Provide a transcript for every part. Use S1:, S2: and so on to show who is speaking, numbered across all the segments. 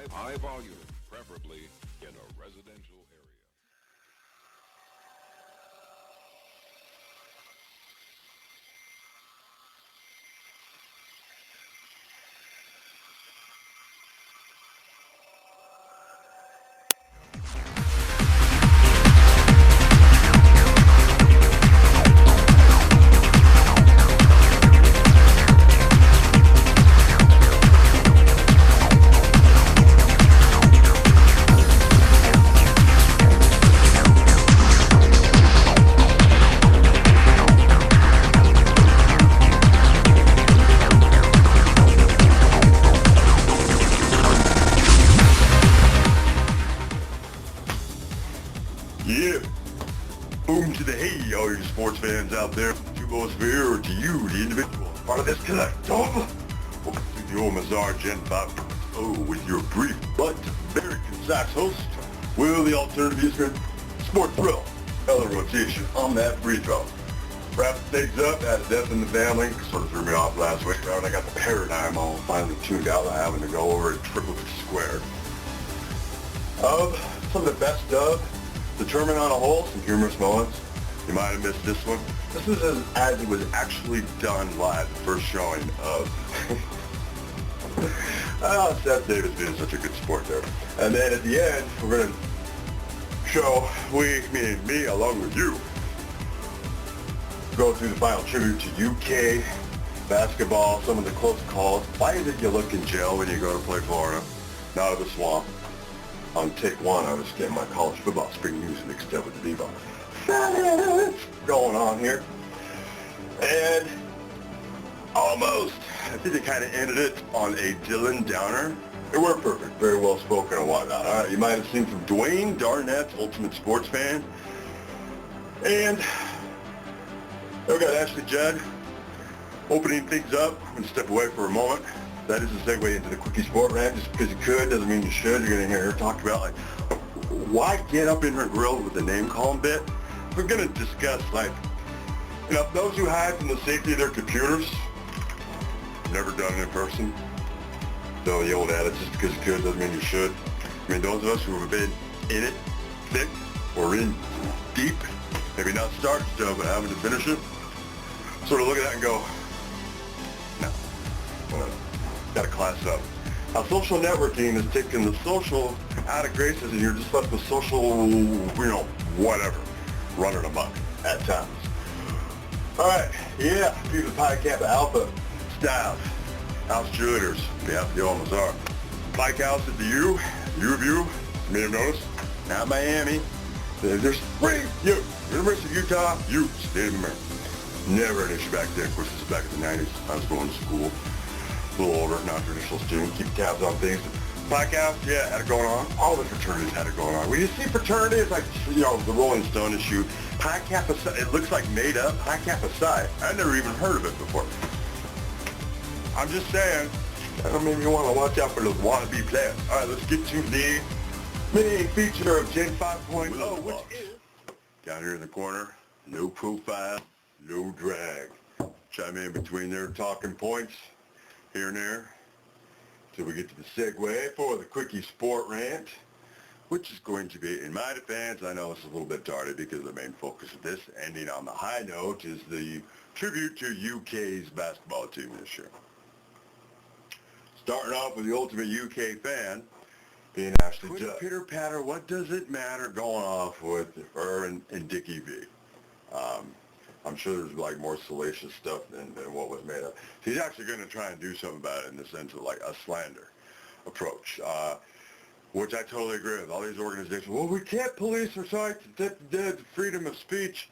S1: high volume, preferably in a residential area.
S2: Yeah. Boom to the hey, all you sports fans out there. To OMSR, or to you, the individual, part of this collective. Welcome to the OMSR Gen 5.0 with your brief but very concise host, Will the Alternative Eastern Sport Thrill, Ella Rotation on that free throw. Wrapping things up, had a death in the family, sort of threw me off last week. Right when I got the paradigm all finally tuned out, having to go over it triple squared. Some of the best of the tournament on a whole, some humorous moments. You might have missed this one. This is as it was actually done live, the first showing of Seth Davis being such a good sport there. And then at the end, we're going to show, me, along with you, go through the final tribute to UK basketball, some of the close calls. Why is it you look in jail when you go to play Florida? Not of the swamp. On take one, I was getting my college football spring news mixed up with the bebop. Going on here. And almost, I think they kind of ended it on a Dylan Downer. They weren't perfect, very well spoken and whatnot. All right, you might have seen from Dwayne Darnett's Ultimate Sports Fan. And we've got Ashley Judd opening things up. I'm going to step away for a moment. That is a segue into the quickie sport rant. Just because you could doesn't mean you should. You're going to hear her talk about, like, why get up in her grill with the name calling bit? We're going to discuss, like, you know, those who hide from the safety of their computers, never done it in person. So the old adage, just because you could doesn't mean you should. I mean, those of us who have been in it, thick, or in deep, maybe not start stuff, but having to finish it, sort of look at that and go, no. Got to class up. How social networking has taken the social out of graces, and you're just left with social, whatever, running amok at times. All right, yeah, people Pi Kappa Alpha staff, house cheerleaders, on behalf of the OMSR. Pike House at the U of U, you may have noticed, not Miami. There's three U, University of Utah, U, State of America. Never an issue back there. Of course, this is back in the 90s. I was going to school. A little older, non-traditional student, keep tabs on things. Pike House, yeah, had it going on. All the fraternities had it going on. When you see fraternities, like, the Rolling Stone issue, Pi Kappa, it looks like made up. Pi Kappa Psi, I've never even heard of it before. I'm just saying, maybe you want to watch out for those wannabe players. All right, let's get to the mini feature of Gen 5.0, which is down here in the corner, no profile, no drag. Chime in between their talking points. Here and there, till we get to the segue for the quickie sport rant, which is going to be, in my defense, I know it's a little bit tardy because the main focus of this, ending on the high note, is the tribute to UK's basketball team this year. Starting off with the ultimate UK fan, being Ashley Judd. Pitter patter, what does it matter going off with her and Dickie V? I'm sure there's like more salacious stuff than what was made up. He's actually going to try and do something about it in the sense of like a slander approach, which I totally agree with. All these organizations, well, we can't police our sites, the freedom of speech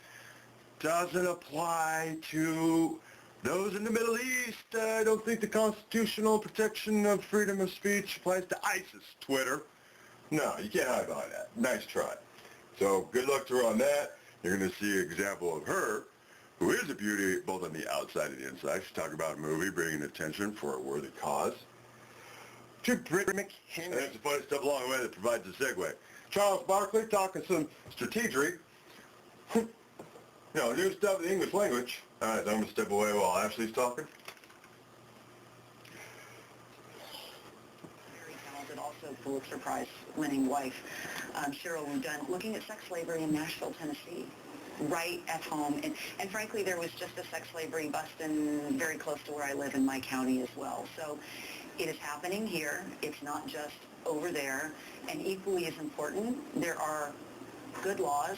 S2: doesn't apply to those in the Middle East. I don't think the constitutional protection of freedom of speech applies to ISIS, Twitter. No, you can't hide behind that. Nice try. So good luck to her on that. You're going to see an example of her, who is a beauty both on the outside and the inside. She's talking about a movie, bringing attention for a worthy cause. To Britt Mchenry. And there's some funny stuff along the way that provides a segue. Charles Barkley talking some strategery. New stuff in the English language. All right, so I'm going to step away while Ashley's talking.
S3: also Pulitzer Prize winning wife, Cheryl Rudin, looking at sex slavery in Nashville, Tennessee, right at home. And frankly, there was just a sex slavery bust very close to where I live in my county as well. So it is happening here. It's not just over there. And equally as important, there are good laws,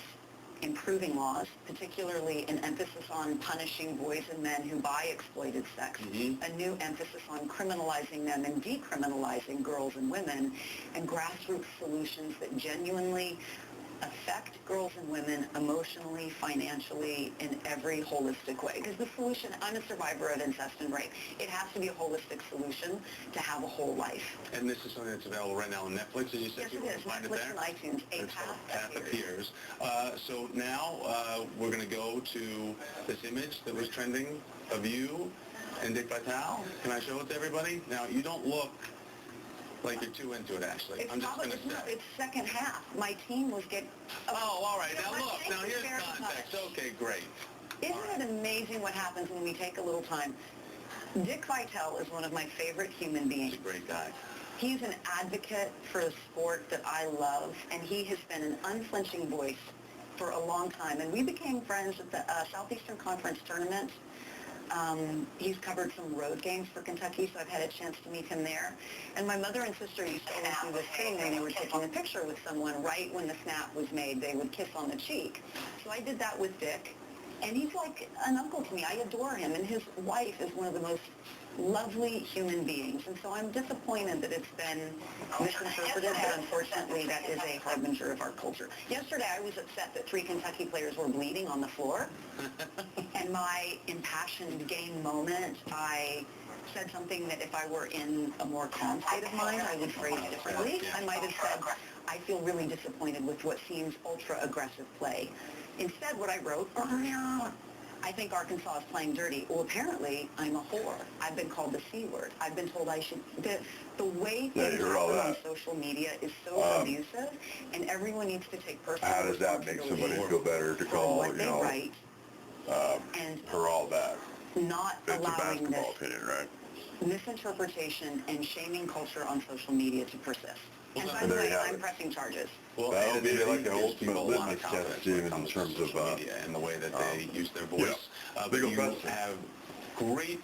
S3: improving laws, particularly an emphasis on punishing boys and men who buy exploited sex, a new emphasis on criminalizing them and decriminalizing girls and women, and grassroots solutions that genuinely affect girls and women emotionally, financially, in every holistic way. Because the solution, I'm a survivor of incest and rape. It has to be a holistic solution to have a whole life.
S4: And this is something that's available right now on Netflix, as you said?
S3: Yes, it is. Netflix and iTunes. A Path
S4: Appears. So now we're going to go to this image that was trending of you and Dick Vitale. Can I show it to everybody? Now, you don't look like you're too into it, Ashley.
S3: It's
S4: I'm just going to say.
S3: It's second half. My team was getting...
S4: Oh, all right. Now, look. Now, here's context. Okay, great.
S3: Isn't it amazing what happens when we take a little time? Dick Vitale is one of my favorite human beings.
S4: He's a great guy.
S3: He's an advocate for a sport that I love, and he has been an unflinching voice for a long time. And we became friends at the Southeastern Conference tournament. He's covered some road games for Kentucky, so I've had a chance to meet him there. And my mother and sister used to always do this thing when they were taking a picture with someone. Right when the snap was made, they would kiss on the cheek. So I did that with Dick, and he's like an uncle to me. I adore him, and his wife is one of the most lovely human beings. And so I'm disappointed that it's been misinterpreted, but unfortunately that is a harbinger of our culture. Yesterday I was upset that 3 Kentucky players were bleeding on the floor. And my impassioned game moment, I said something that if I were in a more calm state of mind, I would phrase differently. I might have said, I feel really disappointed with what seems ultra-aggressive play. Instead, what I wrote, I think Arkansas is playing dirty. Well, apparently, I'm a whore. I've been called the C word. I've been told I should... The way things happen on social media is so abusive, and everyone needs to take personal
S2: How does that make somebody feel better to call,
S3: what they write, and
S2: her all that?
S3: Not
S2: That's a
S3: allowing this
S2: basketball opinion, right?
S3: misinterpretation and shaming culture on social media to persist. And by the
S2: there
S3: way,
S2: you have
S3: I'm
S2: it.
S3: pressing charges.
S4: Well,
S2: That'll be like the ultimate
S4: people a lot
S2: litmus
S4: of
S2: test,
S4: confidence
S2: Stephen,
S4: when it
S2: in
S4: comes
S2: terms
S4: to
S2: of
S4: social media and the way that they use their voice. But
S2: Legal
S4: you
S2: precedent.
S4: have great,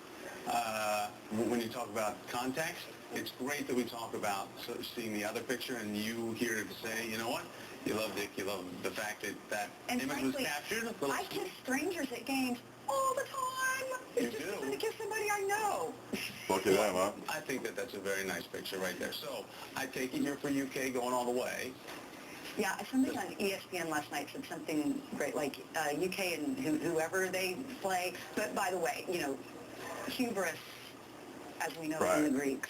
S4: when you talk about context, it's great that we talk about seeing the other picture and you here to say, you know what, you love Dick, you love the fact that that
S3: And
S4: image
S3: frankly,
S4: was captured.
S3: I kiss strangers at games all the time. It's just fun to kiss somebody I know.
S2: Look at them, huh?
S4: I think that that's a very nice picture right there. So I take it you're for UK going all the way.
S3: Yeah, somebody on ESPN last night said something great, like UK and whoever they play. But by the way, you know, hubris, as we know from the Greeks,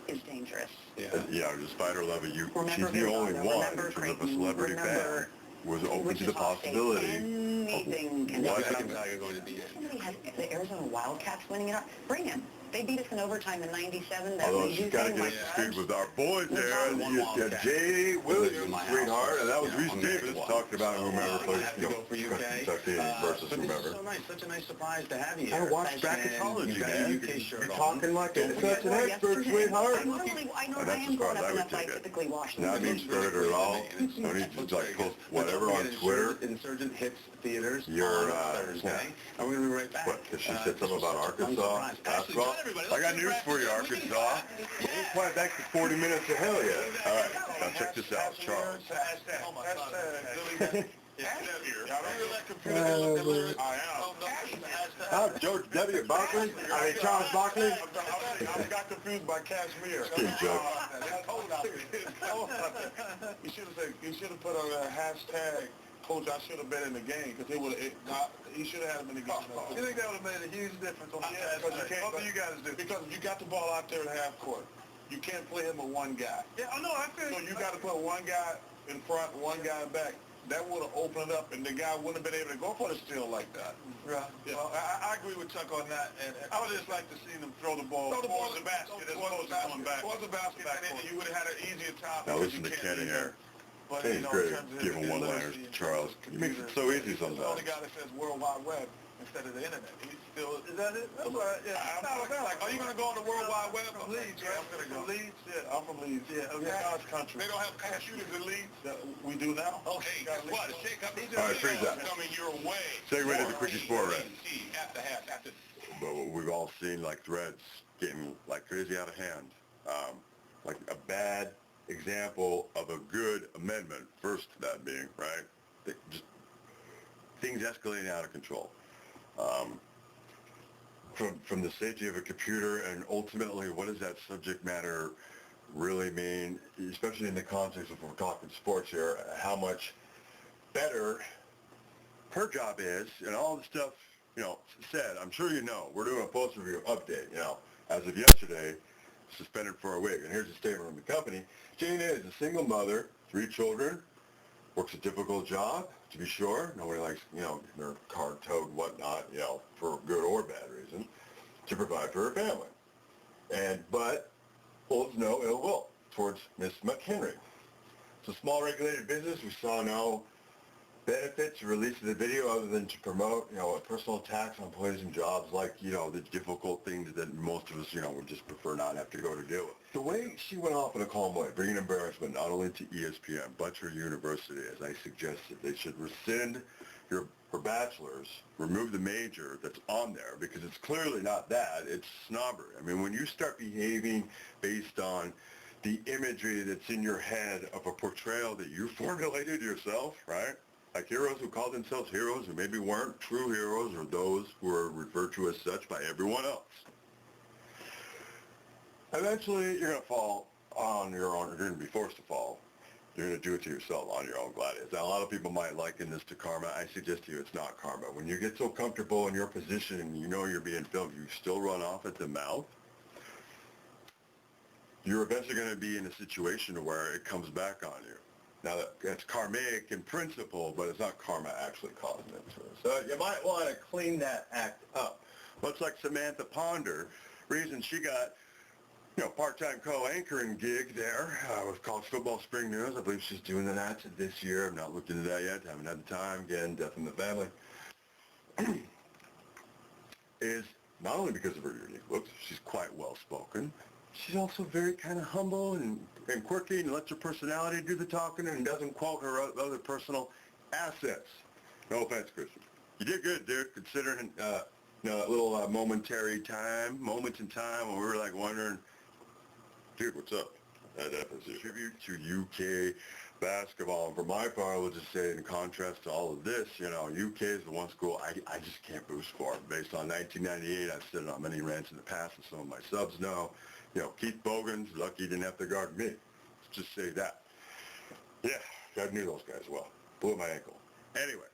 S3: is dangerous.
S2: Yeah, despite her love of you,
S3: Remember
S2: she's the only
S3: Gonzaga,
S2: one
S3: remember
S2: in terms of a
S3: Creighton,
S2: celebrity fan
S3: remember
S2: was open to
S3: Wichita
S2: the possibility
S3: State. Anything can
S4: What
S3: happen.
S4: Gonzaga going to be in?
S3: Somebody has the Arizona Wildcats winning it. Bring him. They beat us in overtime in '97.
S2: Although she's got to get up to speed with our boys there. You got J.D. Williams, sweetheart, and that was Reese Davis talking about whomever plays, Kentucky versus whomever.
S4: This is so nice. Such a nice surprise to have you here.
S2: I watch bracketology, man.
S4: You're
S2: talking like such an expert, sweetheart.
S3: I am growing up enough. I typically watch them.
S2: Not being started at all. No need to like post whatever on Twitter.
S4: Insurgent Hits Theaters
S2: You're,
S4: on Thursday. And we're going to be right back.
S2: What, because she said something about Arkansas basketball? I got news for you, Arkansas. We'll play back to 40 minutes of hell yeah. All right, now check this out, Charles. George W. Barkley? I mean, Charles Barkley?
S5: I got confused by Kashmir. You should have put on a hashtag, Coach, I should have been in the game, because he should have had him in the game. You think that would have made a huge difference? Yeah, because you can't. What do you guys do? Because you got the ball out there at half court. You can't play him with one guy. Yeah, I know. I feel. So you got to put one guy in front, one guy back. That would have opened it up, and the guy wouldn't have been able to go for the steal like that. Right. Yeah. Well, I agree with Chuck on that, and I would just like to see them throw the ball towards the basket as opposed to coming back. Towards the basket, and you would have had an easier time.
S2: Now listen to Kenny here. He's great at giving one-liners to Charles. He makes it so easy sometimes.
S5: The only guy that says World Wide Web, instead of the internet. He's still, is that it? That's right, yeah.
S4: Like, are you going to go on the World Wide Web?
S5: From Leeds, right? I'm going to go. Leeds, yeah. I'm from Leeds. Yeah, okay. God's country.
S4: They don't have computers in Leeds?
S5: We do now.
S4: Okay, guess what? A shake-up is
S2: All right, freeze that.
S4: coming your way.
S2: Segue to the quickie sport, right?
S4: After half, after.
S2: But what we've all seen, like threads getting like crazy out of hand. Like a bad example of a good amendment, first that being, right? Just things escalating out of control. From the safety of a computer, and ultimately what does that subject matter really mean, especially in the context of, if we're talking sports here, how much better her job is, and all the stuff, said. I'm sure you know, we're doing a post-review update, as of yesterday, suspended for a week. And here's a statement from the company. Jane is a single mother, 3 children, works a difficult job, to be sure. Nobody likes, their car towed and whatnot, for good or bad reason, to provide for her family. But holds no ill will towards Miss Mchenry. It's a small regulated business. We saw no benefit to release of the video other than to promote, a personal attacks on employees and jobs, like, the difficult things that most of us, would just prefer not have to go to deal with. The way she went off in a calm way, bringing embarrassment not only to ESPN, but to her university, as I suggested, they should rescind her bachelor's, remove the major that's on there, because it's clearly not that, it's snobbery. I mean, when you start behaving based on the imagery that's in your head of a portrayal that you formulated yourself, right? Like heroes who call themselves heroes who maybe weren't true heroes, or those who are referred to as such by everyone else. Eventually, you're going to fall on your own, or you're going to be forced to fall. You're going to do it to yourself on your own, Gladius. Now, a lot of people might liken this to karma. I suggest to you it's not karma. When you get so comfortable in your position and you know you're being filmed, you still run off at the mouth. You're eventually going to be in a situation where it comes back on you. Now, that's karmic in principle, but it's not karma actually causing it to us. So you might want to clean that act up. Much like Samantha Ponder, reason she got, part-time co-anchoring gig there with College Football Spring News. I believe she's doing that this year. I've not looked into that yet. Haven't had the time. Again, death in the family. Is not only because of her unique looks, she's quite well-spoken. She's also very kind of humble and quirky, and lets her personality do the talking and doesn't quote her other personal assets. No offense, Christian. You did good, dude, considering that little moment in time when we were like wondering, dude, what's up? That was a tribute to UK basketball. And for my part, I will just say, in contrast to all of this, UK is the one school I just can't boost for. Based on 1998, I've said it on many rants in the past, and some of my subs know. Keith Bogan's lucky he didn't have to guard me. Let's just say that. Yeah, I knew those guys well. Blew my ankle. Anyway,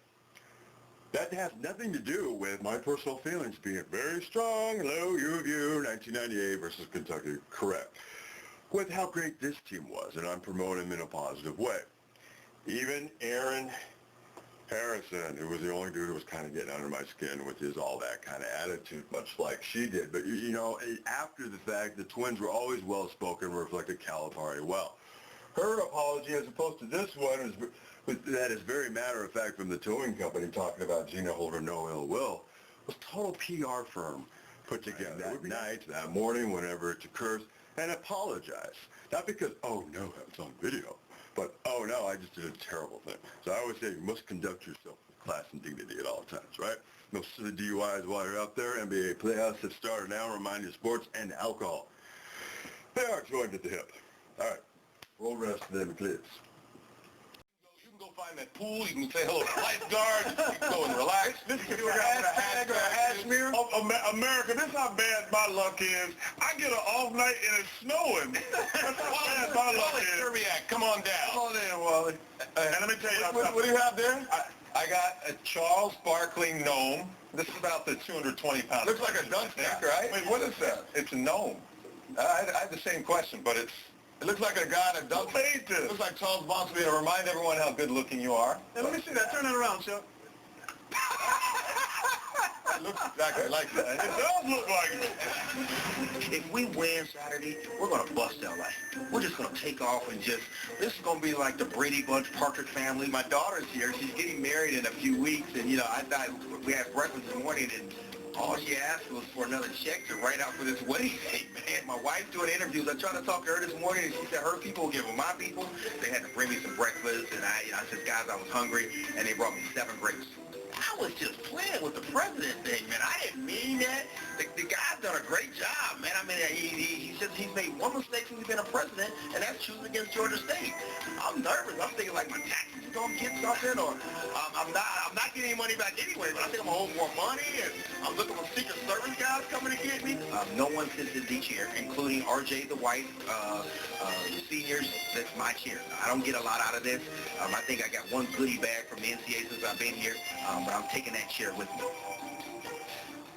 S2: that has nothing to do with my personal feelings being very strong. Hello, U of U, 1998 versus Kentucky. Correct. With how great this team was, and I'm promoting them in a positive way. Even Aaron Harrison, who was the only dude who was kind of getting under my skin with his all that kind of attitude, much like she did. But, after the fact, the Twins were always well-spoken, reflected Calipari well. Her apology, as opposed to this one, that is very matter-of-fact from the towing company talking about Gina Holder, no ill will, was total PR firm put together that night, that morning, whenever it occurs, and apologize. Not because, oh, no, it's on video. But, oh, no, I just did a terrible thing. So I always say you must conduct yourself with class and dignity at all times, right? No silly DUIs while you're out there. NBA playoffs have started now. Remind you, sports and alcohol. They are joined at the hip. All right. Roll rest of them clips.
S4: You can go find that pool. You can say hello to lifeguards. You can go and relax.
S5: This is your hashtag or hash mirror? America, this is how bad my luck is. I get an off night and it's snowing. That's how bad my luck is.
S4: Serbiak, come on down.
S5: Come on in, Wally. And let me tell you something.
S4: What do you have there? I got a Charles Barkley gnome. This is about the 220-pound.
S5: Looks like a dunk tank, right?
S4: Wait, what is that? It's a gnome. I had the same question, but it looks like a guy in a dunk tank. It looks like Charles Barkley to remind everyone how good-looking you are.
S5: Hey, let me see that. Turn that around, Chuck. It looks exactly like that. It does look like it.
S6: If we win Saturday, we're going to bust LA. We're just going to take off and this is going to be like the Brady Bunch Parker family. My daughter's here. She's getting married in a few weeks, and, I thought we had breakfast this morning, and all she asked was for another check to write out for this wedding. Hey, man, my wife's doing interviews. I tried to talk to her this morning, and she said her people will give them my people. They had to bring me some breakfast, and I said, guys, I was hungry, and they brought me 7 grapes. I was just playing with the president thing, man. I didn't mean that. The guy's done a great job, man. I mean, he's made one mistake since he's been a president, and that's choosing against Georgia State. I'm nervous. I'm thinking like my taxes are gonna get something, or I'm not getting any money back anyway. But I think I'm gonna owe more money, and I'm looking for Secret Service guys coming to get me. No one sits in the chair, including RJ, the wife, seniors. That's my chair. I don't get a lot out of this. I think I got one goodie bag from the NCAA since I've been here, but I'm taking that chair with me.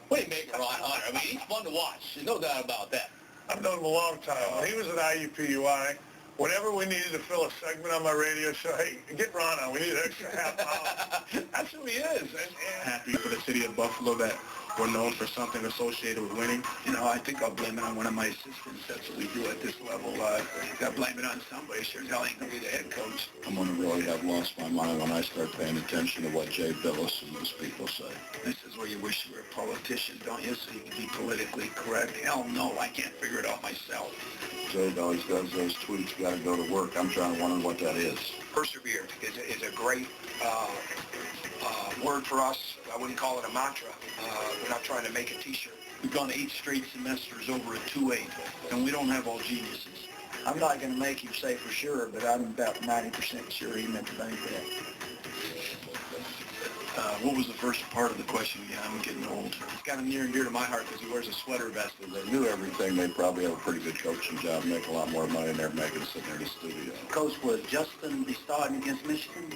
S7: What do you make of Ron Hunter? I mean, he's fun to watch. There's no doubt about that.
S5: I've known him a long time. When he was at IUPUI, whenever we needed to fill a segment on my radio show, hey, get Ron on. We need an extra half hour. That's who he is. And
S6: Happy for the city of Buffalo that we're known for something associated with winning. I think I'll blame it on one of my assistants. That's what we do at this level. Got to blame it on somebody. Sure as hell ain't going to be the head coach.
S8: I'm going to really have lost my mind when I start paying attention to what Jay Billis and those people say.
S6: This is where you wish you were a politician, don't you? So you can be politically correct. Hell no, I can't figure it out myself.
S8: Jay always does those tweets, got to go to work. I'm trying to wonder what that is.
S6: Persevere is a great word for us. I wouldn't call it a mantra. We're not trying to make a T-shirt. We've gone 8 straight semesters over a 2.8, and we don't have all geniuses. I'm not going to make you say for sure, but I'm about 90% sure he meant to think that. What was the first part of the question again? I'm getting old. It's kind of near and dear to my heart because he wears a sweater vest.
S8: If they knew everything, they'd probably have a pretty good coaching job, make a lot more money than they're making sitting there in the studio.
S6: Coach, would Justin be starting against Michigan?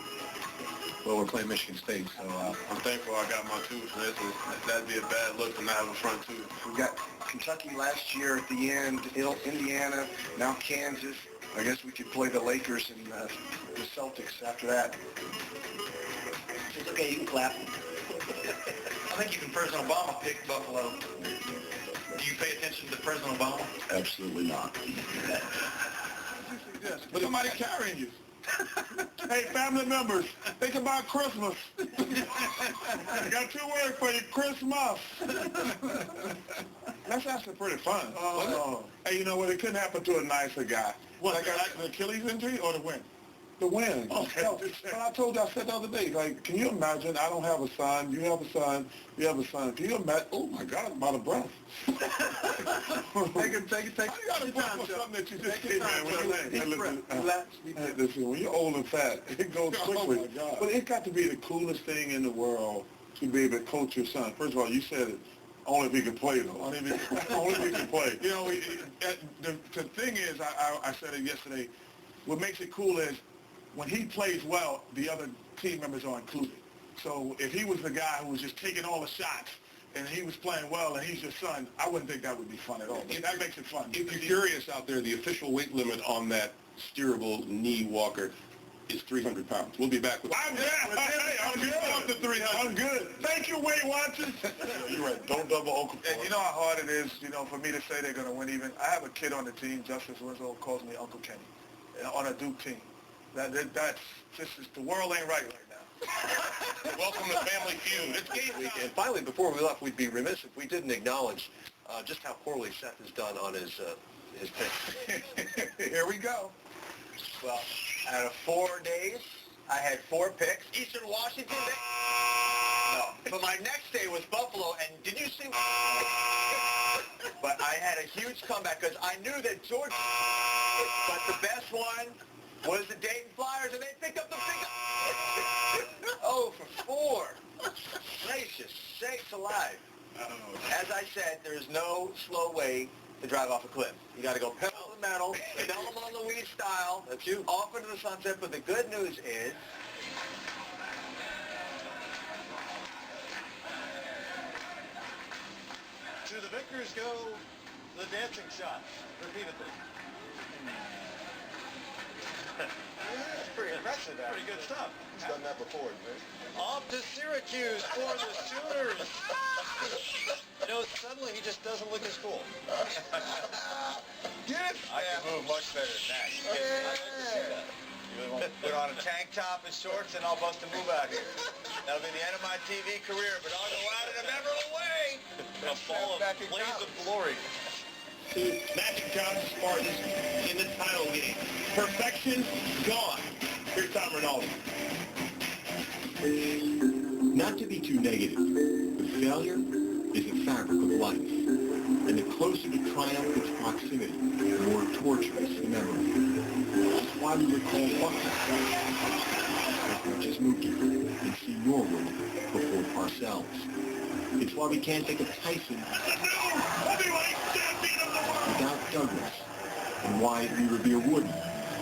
S4: Well, we're playing Michigan State, so I'm thankful I got my tooth for this. That'd be a bad look to not have a front tooth.
S6: We got Kentucky last year at the end, Indiana, now Kansas. I guess we could play the Lakers and the Celtics after that. It's okay, you can clap. I think even President Obama picked Buffalo. Do you pay attention to President Obama?
S8: Absolutely not.
S5: Look, somebody carrying you. Hey, family members, think about Christmas. I got 2 words for you, Christmas. That's actually pretty fun. Hey, you know what? It couldn't happen to a nicer guy. What, like an Achilles injury or the win? The win. Okay. But I told you, I said the other day, like, can you imagine, I don't have a son, you have a son, you have a son. Can you imagine, oh my God, I'm out of breath. Take it. You got to put something that you just did, man. Listen, when you're old and fat, it goes quickly. Oh my God. But it got to be the coolest thing in the world to be able to coach your son. First of all, you said it. Only if he can play, though. Only if he can play. The thing is, I said it yesterday, what makes it cool is when he plays well, the other team members are included. So if he was the guy who was just taking all the shots and he was playing well and he's your son, I wouldn't think that would be fun at all. But that makes it fun.
S9: If you're curious out there, the official weight limit on that steerable knee walker is 300 pounds. We'll be back with
S5: I'm good. Up to 300. I'm good. Thank you, Weight Watchers. You're right. Don't double Uncle. And you know how hard it is, for me to say they're going to win even. I have a kid on the team, Justice Winslow, calls me Uncle Kenny, on a Duke team. That's just the world ain't right now.
S9: Welcome to Family Feud. It's game time.
S7: And finally, before we left, we'd be remiss if we didn't acknowledge just how poorly Seth has done on his picks.
S6: Here we go. Well, out of 4 days, I had 4 picks. Eastern Washington. No. But my next day was Buffalo, and did you see? But I had a huge comeback because I knew that Georgia. But the best one was the Dayton Flyers, and they picked up the pick. Oh, for 4. Gracious sakes alive. As I said, there's no slow way to drive off a cliff. You got to go pedal to the metal, Thelma and Louise style, off into the sunset. But the good news is,
S10: to the victors go the dancing shot, repeatedly. That's pretty impressive. Pretty good stuff. He's done that before, right? Off to Syracuse for the Sooners. You know, suddenly he just doesn't look as cool.
S5: Yes,
S10: I can move much better than that. I can see that. You put on a tank top and shorts, and I'll bust a move out here. That'll be the end of my TV career, but I'll go out in a memorable way. A ball of blaze of glory.
S6: To Magic Johnson Spartans in the title game. Perfection gone. Here's Tom Rinaldi.
S11: Not to be too negative, but failure is the fabric of life. And the closer to triumph its proximity, the more torturous the memory. That's why we recall Buckner as much as Mookie and see Norwood before Parcells. It's why we can't think of Tyson without Douglas, and why we revere Wooden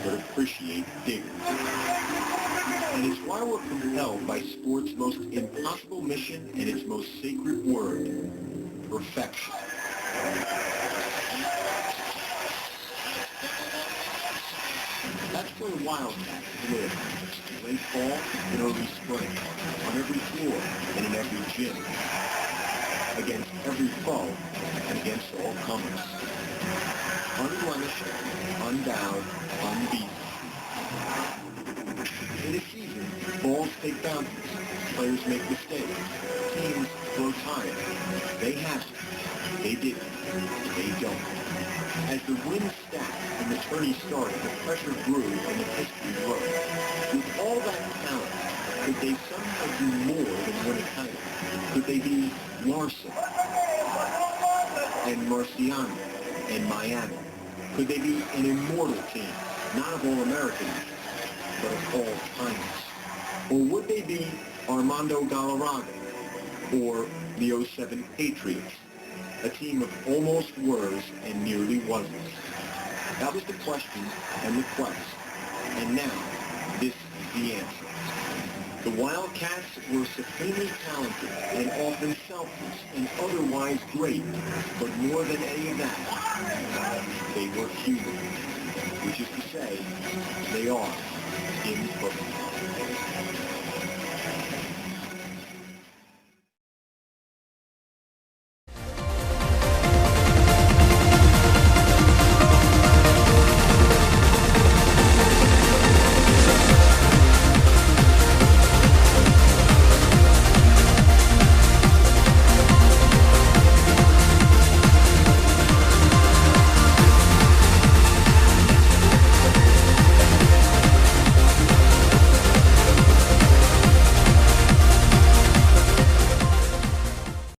S11: but appreciate Digger. And it's why we're compelled by sport's most impossible mission and its most sacred word, perfection. That's where Wildcats live, late fall and early spring, on every floor and in every gym, against every foe and against all comers. Unblemished, unbowed, unbeaten. In a season, balls take bounces, players make mistakes, teams grow tired. They have to, they didn't, they don't. As the wins stacked and the tourney started, the pressure grew and the history wrote. With all that talent, could they somehow do more than win a title? Could they be Larson and Marciano and Miami? Could they be an immortal team, not of all-Americans, but of all-timers? Or would they be Armando Galarraga or the 07 Patriots, a team of almost wers and nearly wasn't? That was the question and the quest. And now, this is the answer. The Wildcats were supremely talented and often selfless and otherwise great, but more than any of that, they were human, which is to say, they are imperfect.